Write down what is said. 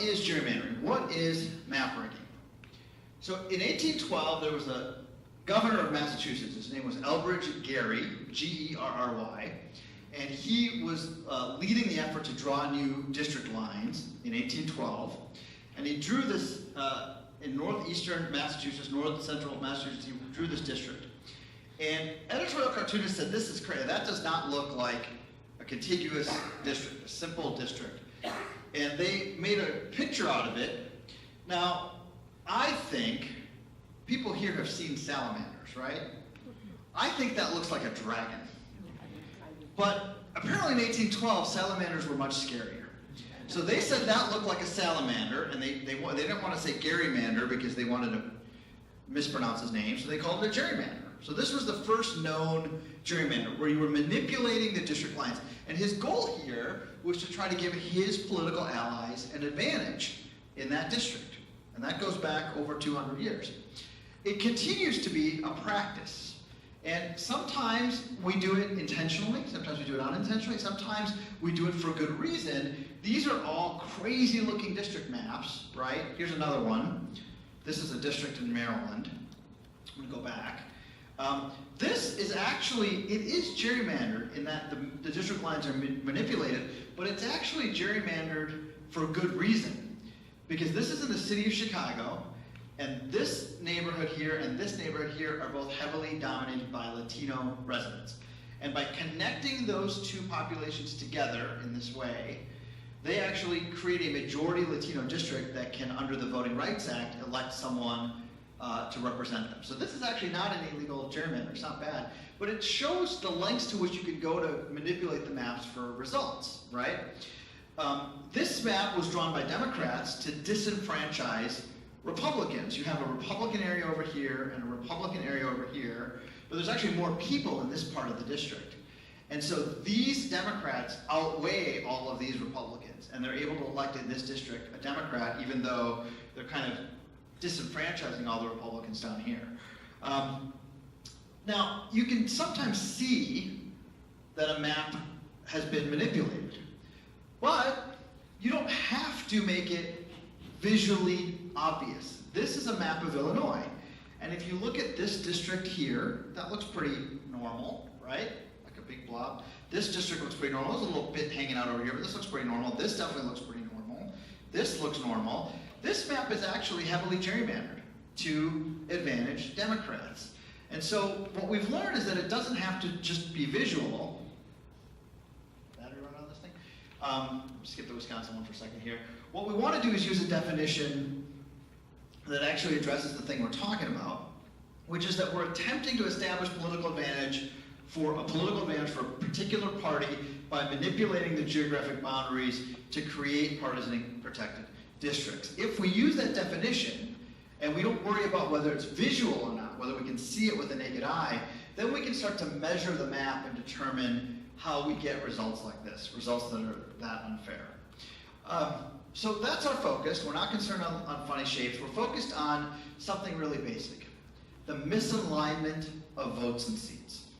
is gerrymandering? What is map rigging? So in 1812, there was a governor of Massachusetts. His name was Elbridge Gerry, G-E-R-R-Y, and he was leading the effort to draw new district lines in 1812. And he drew this in northeastern Massachusetts, north central Massachusetts. He drew this district. And editorial cartoonists said, this is crazy. That does not look like a contiguous district, a simple district. And they made a picture out of it. Now, I think people here have seen salamanders, right? I think that looks like a dragon. But apparently in 1812, salamanders were much scarier. So they said that looked like a salamander, and they didn't want to say gerrymander because they wanted to mispronounce his name, so they called it a gerrymander. So this was the first known gerrymander, where you were manipulating the district lines. And his goal here was to try to give his political allies an advantage in that district. And that goes back over 200 years. It continues to be a practice. And sometimes we do it intentionally, sometimes we do it unintentionally, sometimes we do it for good reason. These are all crazy looking district maps, right? Here's another one. This is a district in Maryland. I'm gonna go back. This is actually, it is gerrymandered in that the district lines are manipulated, but it's actually gerrymandered for good reason. Because this is in the city of Chicago, and this neighborhood here and this neighborhood here are both heavily dominated by Latino residents. And by connecting those two populations together in this way, they actually create a majority Latino district that can, under the Voting Rights Act, elect someone to represent them. So this is actually not an illegal gerrymander, it's not bad, but it shows the lengths to which you can go to manipulate the maps for results, right? This map was drawn by Democrats to disenfranchise Republicans. You have a Republican area over here and a Republican area over here, but there's actually more people in this part of the district. And so these Democrats outweigh all of these Republicans, and they're able to elect in this district a Democrat, even though they're kind of disenfranchising all the Republicans down here. Now, you can sometimes see that a map has been manipulated, but you don't have to make it visually obvious. This is a map of Illinois, and if you look at this district here, that looks pretty normal, right? Like a big blob. This district looks pretty normal. There's a little bit hanging out over here, but this looks pretty normal. This definitely looks pretty normal. This looks normal. This map is actually heavily gerrymandered to advantage Democrats. And so what we've learned is that it doesn't have to just be visual. Battery run on this thing? Skip the Wisconsin one for a second here. What we want to do is use a definition that actually addresses the thing we're talking about, which is that we're attempting to establish political advantage for a particular party by manipulating the geographic boundaries to create partisan protected districts. If we use that definition, and we don't worry about whether it's visual or not, whether we can see it with the naked eye, then we can start to measure the map and determine how we get results like this, results that are that unfair. So that's our focus. We're not concerned on funny shapes. We're focused on something really basic, the misalignment of votes and seats.